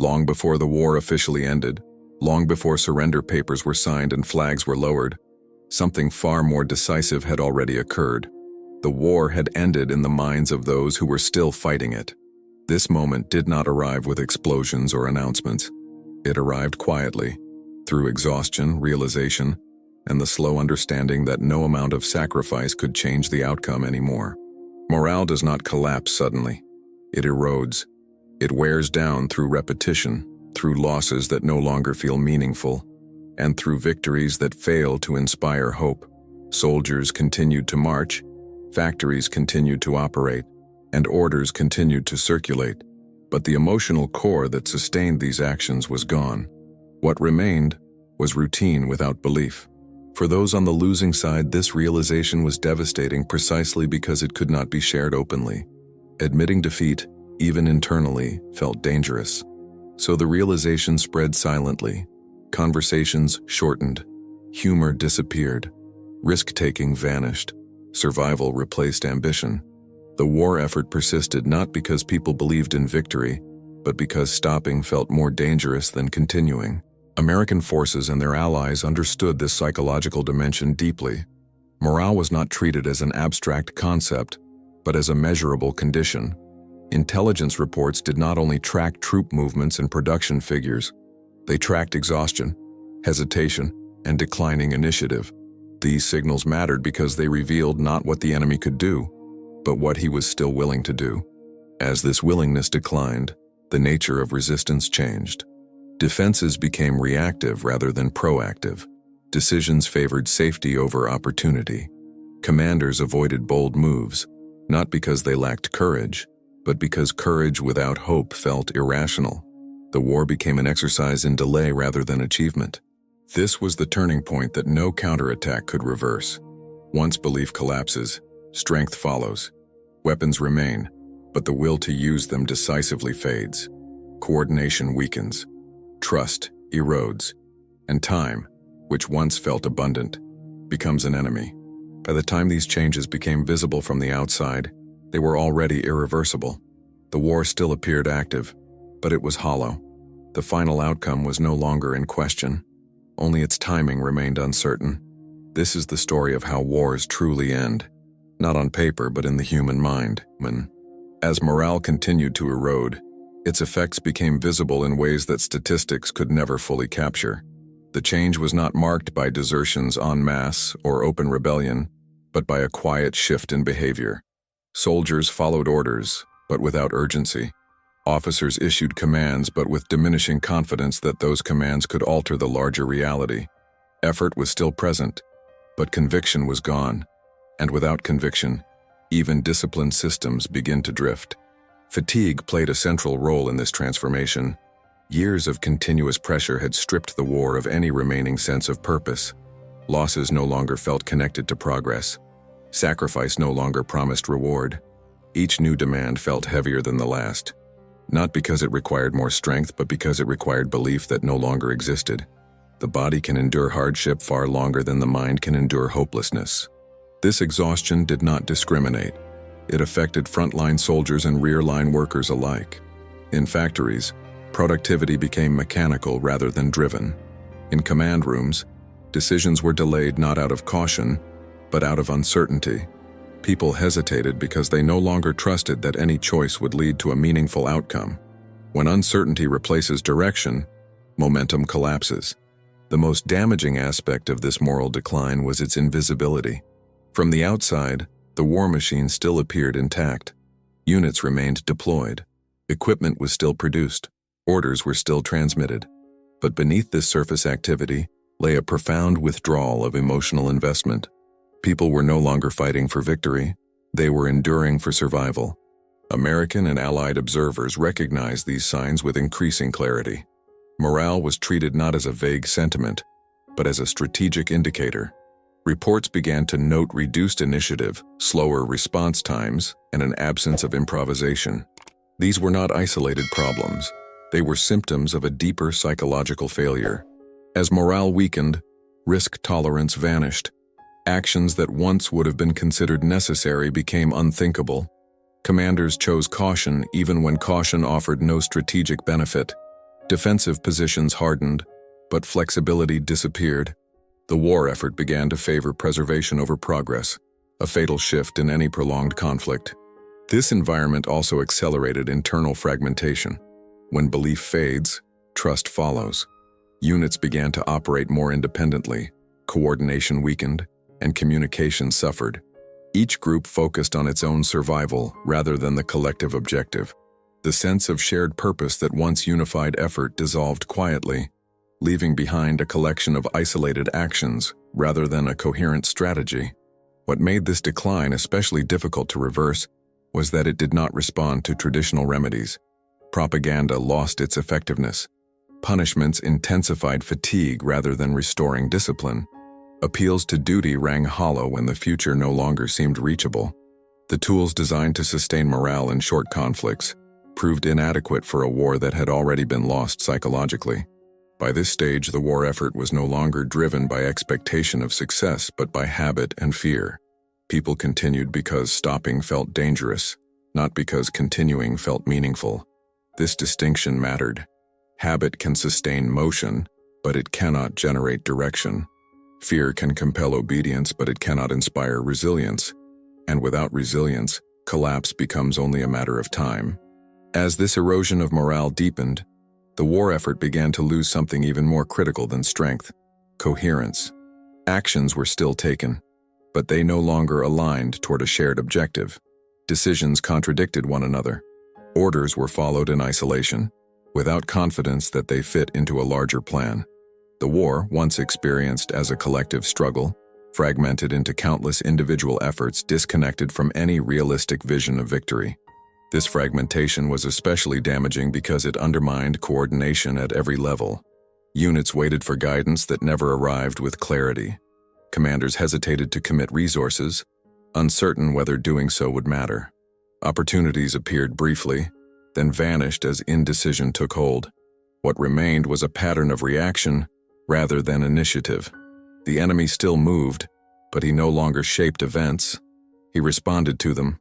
Long before the war officially ended, long before surrender papers were signed and flags were lowered, something far more decisive had already occurred. The war had ended in the minds of those who were still fighting it. This moment did not arrive with explosions or announcements. It arrived quietly, through exhaustion, realization, and the slow understanding that no amount of sacrifice could change the outcome anymore. Morale does not collapse suddenly. It erodes. It wears down through repetition, through losses that no longer feel meaningful, and through victories that fail to inspire hope. Soldiers continued to march, factories continued to operate, and orders continued to circulate, but the emotional core that sustained these actions was gone. What remained was routine without belief. For those on the losing side, this realization was devastating precisely because it could not be shared openly. Admitting defeat, even internally, felt dangerous. So the realization spread silently. Conversations shortened. Humor disappeared. Risk-taking vanished. Survival replaced ambition. The war effort persisted not because people believed in victory, but because stopping felt more dangerous than continuing. American forces and their allies understood this psychological dimension deeply. Morale was not treated as an abstract concept, but as a measurable condition. Intelligence reports did not only track troop movements and production figures, they tracked exhaustion, hesitation, and declining initiative. These signals mattered because they revealed not what the enemy could do, but what he was still willing to do. As this willingness declined, the nature of resistance changed. Defenses became reactive rather than proactive. Decisions favored safety over opportunity. Commanders avoided bold moves, not because they lacked courage, but because courage without hope felt irrational. The war became an exercise in delay rather than achievement. This was the turning point that no counterattack could reverse. Once belief collapses, strength follows. Weapons remain, but the will to use them decisively fades. Coordination weakens. Trust erodes. And time, which once felt abundant, becomes an enemy. By the time these changes became visible from the outside, they were already irreversible. The war still appeared active, but it was hollow. The final outcome was no longer in question. Only its timing remained uncertain. This is the story of how wars truly end, not on paper but in the human mind. As morale continued to erode, its effects became visible in ways that statistics could never fully capture. The change was not marked by desertions en masse or open rebellion, but by a quiet shift in behavior. Soldiers followed orders, but without urgency. Officers issued commands, but with diminishing confidence that those commands could alter the larger reality. Effort was still present, but conviction was gone. And without conviction, even disciplined systems begin to drift. Fatigue played a central role in this transformation. Years of continuous pressure had stripped the war of any remaining sense of purpose. Losses no longer felt connected to progress. Sacrifice no longer promised reward. Each new demand felt heavier than the last. Not because it required more strength, but because it required belief that no longer existed. The body can endure hardship far longer than the mind can endure hopelessness. This exhaustion did not discriminate. It affected frontline soldiers and rear-line workers alike. In factories, productivity became mechanical rather than driven. In command rooms, decisions were delayed not out of caution, but out of uncertainty. People hesitated because they no longer trusted that any choice would lead to a meaningful outcome. When uncertainty replaces direction, momentum collapses. The most damaging aspect of this moral decline was its invisibility. From the outside, the war machine still appeared intact. Units remained deployed. Equipment was still produced. Orders were still transmitted. But beneath this surface activity lay a profound withdrawal of emotional investment. People were no longer fighting for victory. They were enduring for survival. American and Allied observers recognized these signs with increasing clarity. Morale was treated not as a vague sentiment, but as a strategic indicator. Reports began to note reduced initiative, slower response times, and an absence of improvisation. These were not isolated problems. They were symptoms of a deeper psychological failure. As morale weakened, risk tolerance vanished. Actions that once would have been considered necessary became unthinkable. Commanders chose caution even when caution offered no strategic benefit. Defensive positions hardened, but flexibility disappeared. The war effort began to favor preservation over progress, a fatal shift in any prolonged conflict. This environment also accelerated internal fragmentation. When belief fades, trust follows. Units began to operate more independently, coordination weakened, and communication suffered. Each group focused on its own survival rather than the collective objective. The sense of shared purpose that once unified effort dissolved quietly, leaving behind a collection of isolated actions rather than a coherent strategy. What made this decline especially difficult to reverse was that it did not respond to traditional remedies. Propaganda lost its effectiveness. Punishments intensified fatigue rather than restoring discipline. Appeals to duty rang hollow when the future no longer seemed reachable. The tools designed to sustain morale in short conflicts proved inadequate for a war that had already been lost psychologically. By this stage, the war effort was no longer driven by expectation of success, but by habit and fear. People continued because stopping felt dangerous, not because continuing felt meaningful. This distinction mattered. Habit can sustain motion, but it cannot generate direction. Fear can compel obedience, but it cannot inspire resilience. And without resilience, collapse becomes only a matter of time. As this erosion of morale deepened, the war effort began to lose something even more critical than strength: coherence. Actions were still taken, but they no longer aligned toward a shared objective. Decisions contradicted one another. Orders were followed in isolation, without confidence that they fit into a larger plan. The war, once experienced as a collective struggle, fragmented into countless individual efforts disconnected from any realistic vision of victory. This fragmentation was especially damaging because it undermined coordination at every level. Units waited for guidance that never arrived with clarity. Commanders hesitated to commit resources, uncertain whether doing so would matter. Opportunities appeared briefly, then vanished as indecision took hold. What remained was a pattern of reaction rather than initiative. The enemy still moved, but he no longer shaped events. He responded to them.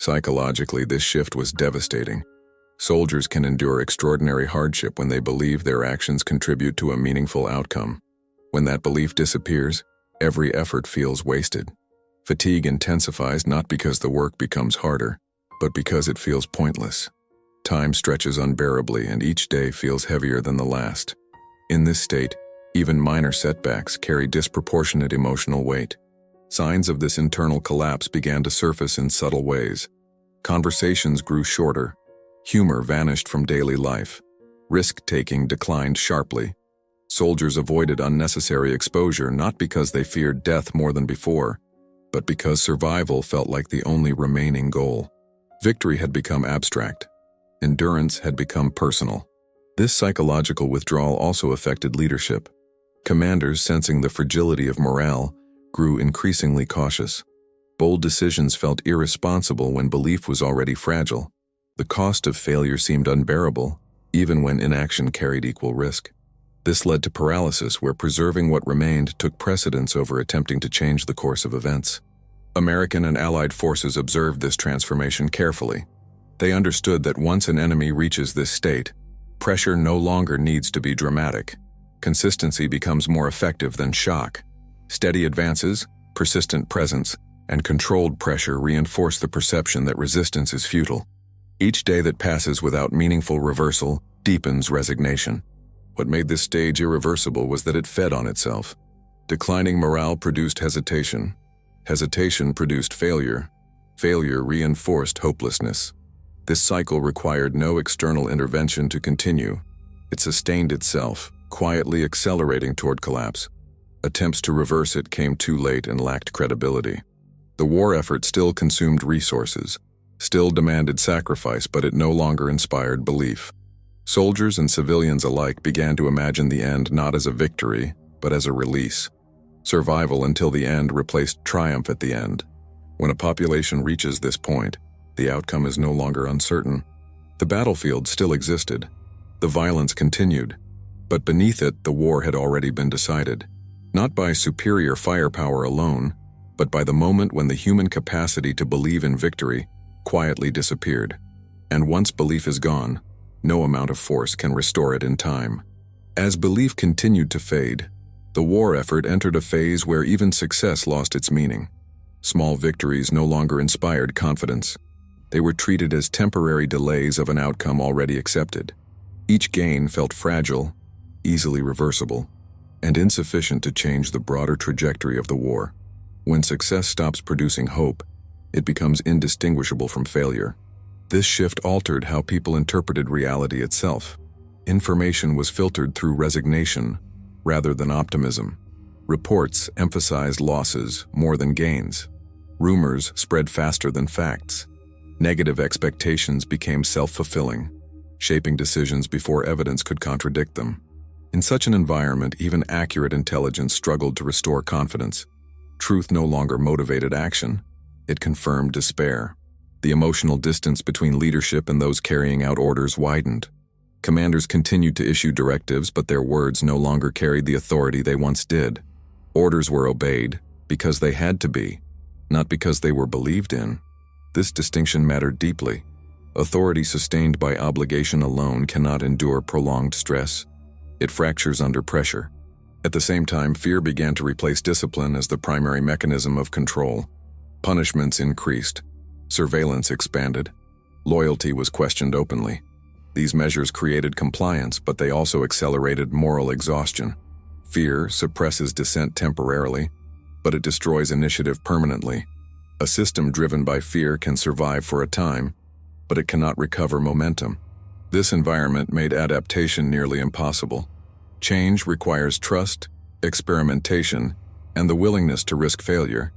Psychologically, this shift was devastating. Soldiers can endure extraordinary hardship when they believe their actions contribute to a meaningful outcome. When that belief disappears, every effort feels wasted. Fatigue intensifies not because the work becomes harder, but because it feels pointless. Time stretches unbearably, and each day feels heavier than the last. In this state, even minor setbacks carry disproportionate emotional weight. Signs of this internal collapse began to surface in subtle ways. Conversations grew shorter. Humor vanished from daily life. Risk-taking declined sharply. Soldiers avoided unnecessary exposure not because they feared death more than before, but because survival felt like the only remaining goal. Victory had become abstract. Endurance had become personal. This psychological withdrawal also affected leadership. Commanders, sensing the fragility of morale, grew increasingly cautious. Bold decisions felt irresponsible when belief was already fragile. The cost of failure seemed unbearable, even when inaction carried equal risk. This led to paralysis, where preserving what remained took precedence over attempting to change the course of events. American and Allied forces observed this transformation carefully. They understood that once an enemy reaches this state, pressure no longer needs to be dramatic. Consistency becomes more effective than shock. Steady advances, persistent presence, and controlled pressure reinforce the perception that resistance is futile. Each day that passes without meaningful reversal deepens resignation. What made this stage irreversible was that it fed on itself. Declining morale produced hesitation. Hesitation produced failure. Failure reinforced hopelessness. This cycle required no external intervention to continue. It sustained itself, quietly accelerating toward collapse. Attempts to reverse it came too late and lacked credibility. The war effort still consumed resources, still demanded sacrifice, but it no longer inspired belief. Soldiers and civilians alike began to imagine the end not as a victory, but as a release. Survival until the end replaced triumph at the end. When a population reaches this point, the outcome is no longer uncertain. The battlefield still existed. The violence continued. But beneath it, the war had already been decided. Not by superior firepower alone, but by the moment when the human capacity to believe in victory quietly disappeared. And once belief is gone, No amount of force can restore it in time. As belief continued to fade, the war effort entered a phase where even success lost its meaning. Small victories no longer inspired confidence. They were treated as temporary delays of an outcome already accepted. Each gain felt fragile, easily reversible, and insufficient to change the broader trajectory of the war. When success stops producing hope, it becomes indistinguishable from failure. This shift altered how people interpreted reality itself. Information was filtered through resignation rather than optimism. Reports emphasized losses more than gains. Rumors spread faster than facts. Negative expectations became self-fulfilling, shaping decisions before evidence could contradict them. In such an environment, even accurate intelligence struggled to restore confidence. Truth no longer motivated action. It confirmed despair. The emotional distance between leadership and those carrying out orders widened. Commanders continued to issue directives, but their words no longer carried the authority they once did. Orders were obeyed because they had to be, not because they were believed in. This distinction mattered deeply. Authority sustained by obligation alone cannot endure prolonged stress. It fractures under pressure. At the same time, fear began to replace discipline as the primary mechanism of control. Punishments increased. Surveillance expanded. Loyalty was questioned openly. These measures created compliance, but they also accelerated moral exhaustion. Fear suppresses dissent temporarily, but it destroys initiative permanently. A system driven by fear can survive for a time, but it cannot recover momentum. This environment made adaptation nearly impossible. Change requires trust, experimentation, and the willingness to risk failure.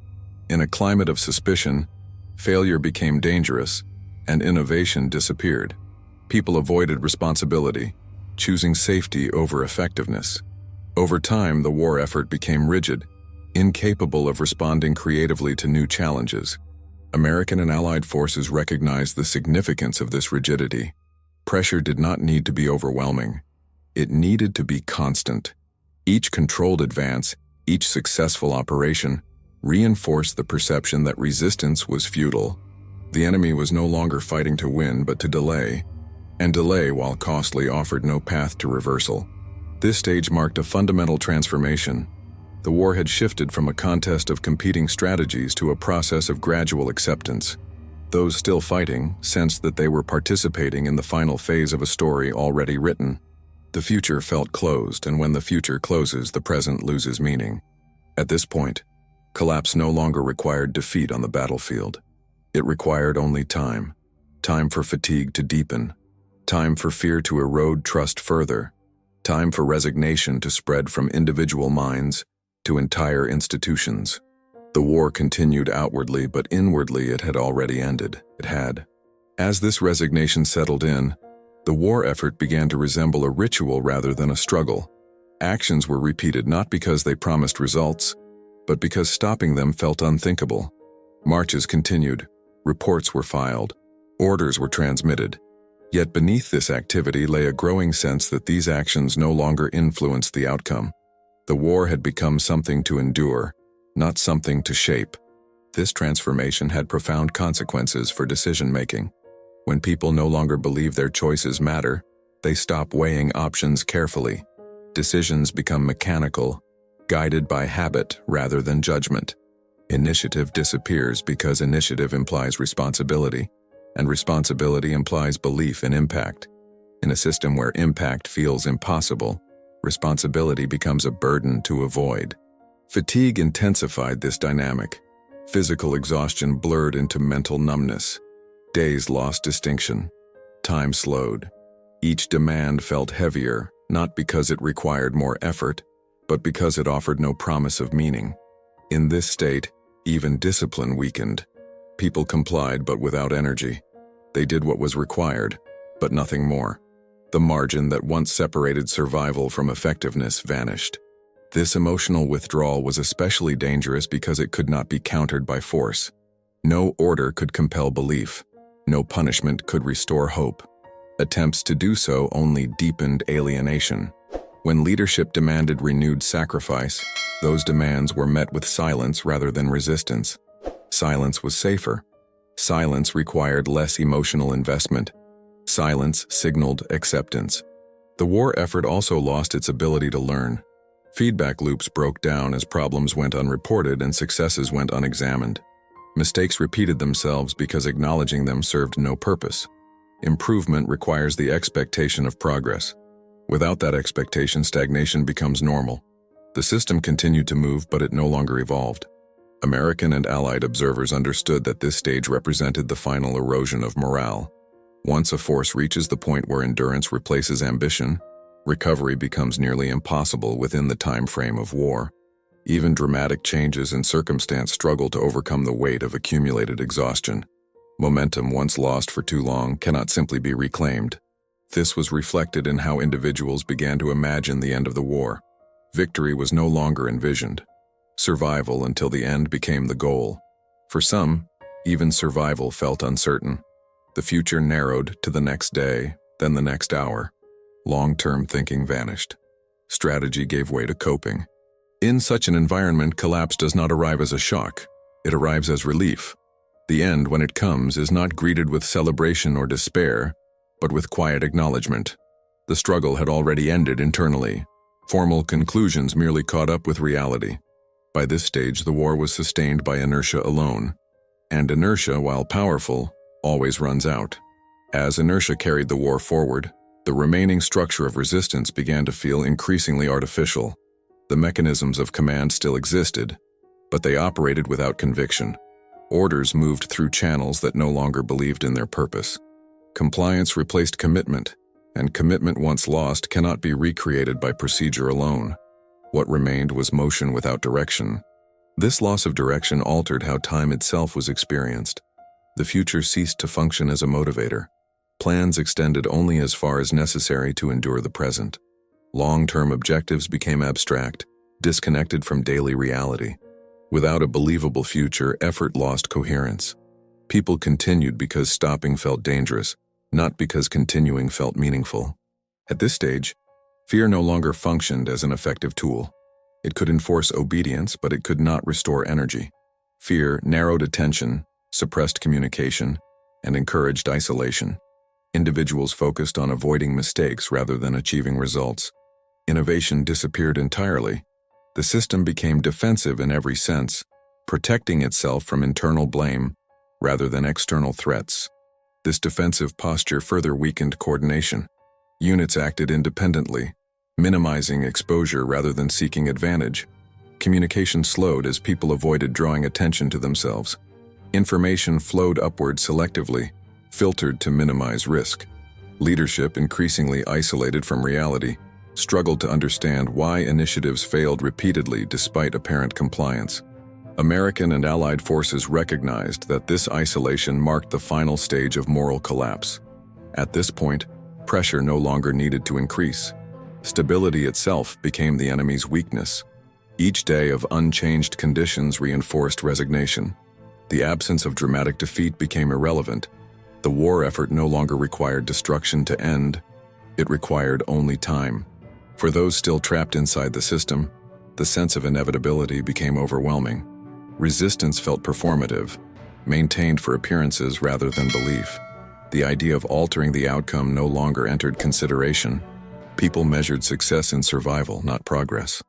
In a climate of suspicion, failure became dangerous, and innovation disappeared. People avoided responsibility, choosing safety over effectiveness. Over time, the war effort became rigid, incapable of responding creatively to new challenges. American and Allied forces recognized the significance of this rigidity. Pressure did not need to be overwhelming. It needed to be constant. Each controlled advance, each successful operation, reinforced the perception that resistance was futile. The enemy was no longer fighting to win but to delay, and delay, while costly, offered no path to reversal. This stage marked a fundamental transformation. The war had shifted from a contest of competing strategies to a process of gradual acceptance. Those still fighting sensed that they were participating in the final phase of a story already written. The future felt closed, and when the future closes, the present loses meaning. At this point, collapse no longer required defeat on the battlefield. It required only time. Time for fatigue to deepen. Time for fear to erode trust further. Time for resignation to spread from individual minds to entire institutions. The war continued outwardly, but inwardly it had already ended. It had. As this resignation settled in, the war effort began to resemble a ritual rather than a struggle. Actions were repeated not because they promised results, but because stopping them felt unthinkable. Marches continued, reports were filed, orders were transmitted. Yet beneath this activity lay a growing sense that these actions no longer influenced the outcome. The war had become something to endure, not something to shape. This transformation had profound consequences for decision-making. When people no longer believe their choices matter, they stop weighing options carefully. Decisions become mechanical, guided by habit rather than judgment. Initiative disappears because initiative implies responsibility, and responsibility implies belief in impact. In a system where impact feels impossible, responsibility becomes a burden to avoid. Fatigue intensified this dynamic. Physical exhaustion blurred into mental numbness. Days lost distinction. Time slowed. Each demand felt heavier, not because it required more effort, but because it offered no promise of meaning. In this state, even discipline weakened. People complied but without energy. They did what was required, but nothing more. The margin that once separated survival from effectiveness vanished. This emotional withdrawal was especially dangerous because it could not be countered by force. No order could compel belief. No punishment could restore hope. Attempts to do so only deepened alienation. When leadership demanded renewed sacrifice, those demands were met with silence rather than resistance. Silence was safer. Silence required less emotional investment. Silence signaled acceptance. The war effort also lost its ability to learn. Feedback loops broke down as problems went unreported and successes went unexamined. Mistakes repeated themselves because acknowledging them served no purpose. Improvement requires the expectation of progress. Without that expectation, stagnation becomes normal. The system continued to move, but it no longer evolved. American and Allied observers understood that this stage represented the final erosion of morale. Once a force reaches the point where endurance replaces ambition, recovery becomes nearly impossible within the time frame of war. Even dramatic changes in circumstance struggle to overcome the weight of accumulated exhaustion. Momentum once lost for too long cannot simply be reclaimed. This was reflected in how individuals began to imagine the end of the war. Victory was no longer envisioned. Survival until the end became the goal. For some, even survival felt uncertain. The future narrowed to the next day, then the next hour. Long-term thinking vanished. Strategy gave way to coping. In such an environment, collapse does not arrive as a shock. It arrives as relief. The end, when it comes, is not greeted with celebration or despair, but with quiet acknowledgement. The struggle had already ended internally. Formal conclusions merely caught up with reality. By this stage, the war was sustained by inertia alone. And inertia, while powerful, always runs out. As inertia carried the war forward, the remaining structure of resistance began to feel increasingly artificial. The mechanisms of command still existed, but they operated without conviction. Orders moved through channels that no longer believed in their purpose. Compliance replaced commitment, and commitment once lost cannot be recreated by procedure alone. What remained was motion without direction. This loss of direction altered how time itself was experienced. The future ceased to function as a motivator. Plans extended only as far as necessary to endure the present. Long-term objectives became abstract, disconnected from daily reality. Without a believable future, effort lost coherence. People continued because stopping felt dangerous, not because continuing felt meaningful. At this stage, fear no longer functioned as an effective tool. It could enforce obedience, but it could not restore energy. Fear narrowed attention, suppressed communication, and encouraged isolation. Individuals focused on avoiding mistakes rather than achieving results. Innovation disappeared entirely. The system became defensive in every sense, protecting itself from internal blame rather than external threats. This defensive posture further weakened coordination. Units acted independently, minimizing exposure rather than seeking advantage. Communication slowed as people avoided drawing attention to themselves. Information flowed upward selectively, filtered to minimize risk. Leadership, increasingly isolated from reality, struggled to understand why initiatives failed repeatedly despite apparent compliance. American and Allied forces recognized that this isolation marked the final stage of moral collapse. At this point, pressure no longer needed to increase. Stability itself became the enemy's weakness. Each day of unchanged conditions reinforced resignation. The absence of dramatic defeat became irrelevant. The war effort no longer required destruction to end. It required only time. For those still trapped inside the system, the sense of inevitability became overwhelming. Resistance felt performative, maintained for appearances rather than belief. The idea of altering the outcome no longer entered consideration. People measured success in survival, not progress.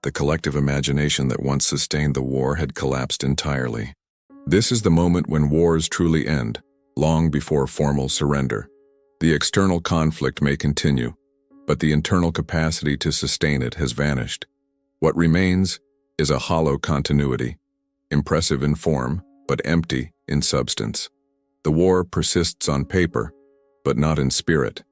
The collective imagination that once sustained the war had collapsed entirely. This is the moment when wars truly end, long before formal surrender. The external conflict may continue, but the internal capacity to sustain it has vanished. What remains is a hollow continuity, impressive in form, but empty in substance. The war persists on paper, but not in spirit.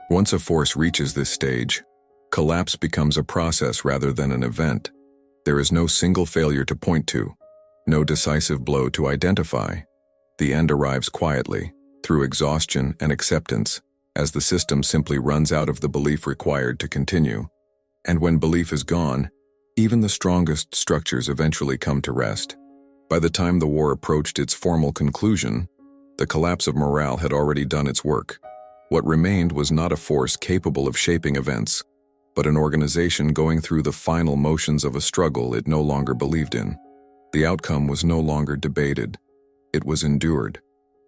Once a force reaches this stage, collapse becomes a process rather than an event. There is no single failure to point to, no decisive blow to identify. The end arrives quietly, through exhaustion and acceptance, as the system simply runs out of the belief required to continue. And when belief is gone, even the strongest structures eventually come to rest. By the time the war approached its formal conclusion, the collapse of morale had already done its work. What remained was not a force capable of shaping events, but an organization going through the final motions of a struggle it no longer believed in. The outcome was no longer debated. It was endured.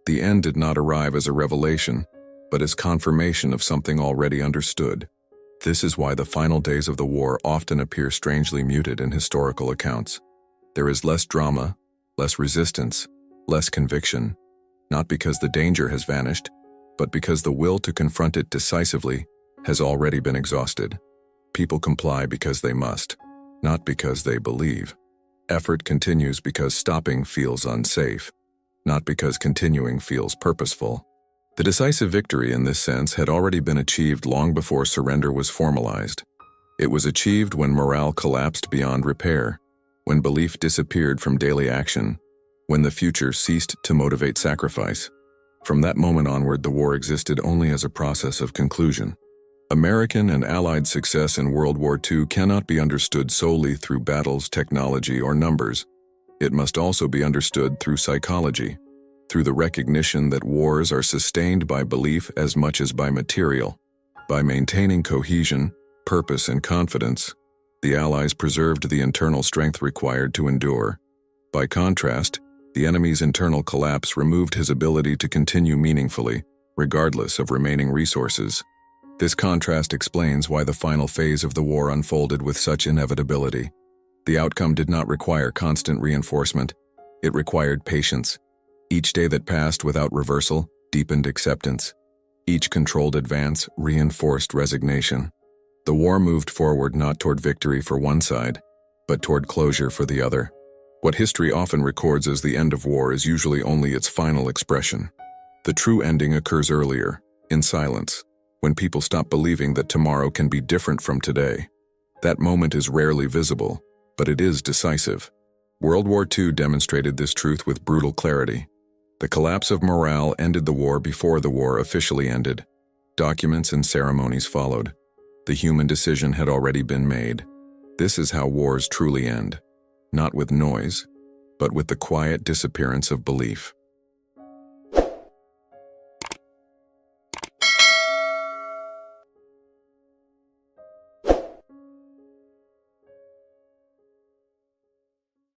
The end did not arrive as a revelation. but as confirmation of something already understood. This is why the final days of the war often appear strangely muted in historical accounts. There is less drama, less resistance, less conviction, not because the danger has vanished, but because the will to confront it decisively has already been exhausted. People comply because they must, not because they believe. Effort continues because stopping feels unsafe, not because continuing feels purposeful. The decisive victory in this sense had already been achieved long before surrender was formalized. It was achieved when morale collapsed beyond repair, when belief disappeared from daily action, when the future ceased to motivate sacrifice. From that moment onward, the war existed only as a process of conclusion. American and Allied success in World War II cannot be understood solely through battles, technology, or numbers. It must also be understood through psychology, through the recognition that wars are sustained by belief as much as by material. By maintaining cohesion, purpose, and confidence, the Allies preserved the internal strength required to endure. By contrast, the enemy's internal collapse removed his ability to continue meaningfully, regardless of remaining resources. This contrast explains why the final phase of the war unfolded with such inevitability. The outcome did not require constant reinforcement. It required patience. Each day that passed without reversal deepened acceptance. Each controlled advance reinforced resignation. The war moved forward not toward victory for one side, but toward closure for the other. What history often records as the end of war is usually only its final expression. The true ending occurs earlier, in silence, when people stop believing that tomorrow can be different from today. That moment is rarely visible, but it is decisive. World War II demonstrated this truth with brutal clarity. The collapse of morale ended the war before the war officially ended. Documents and ceremonies followed. The human decision had already been made. This is how wars truly end, not with noise, but with the quiet disappearance of belief.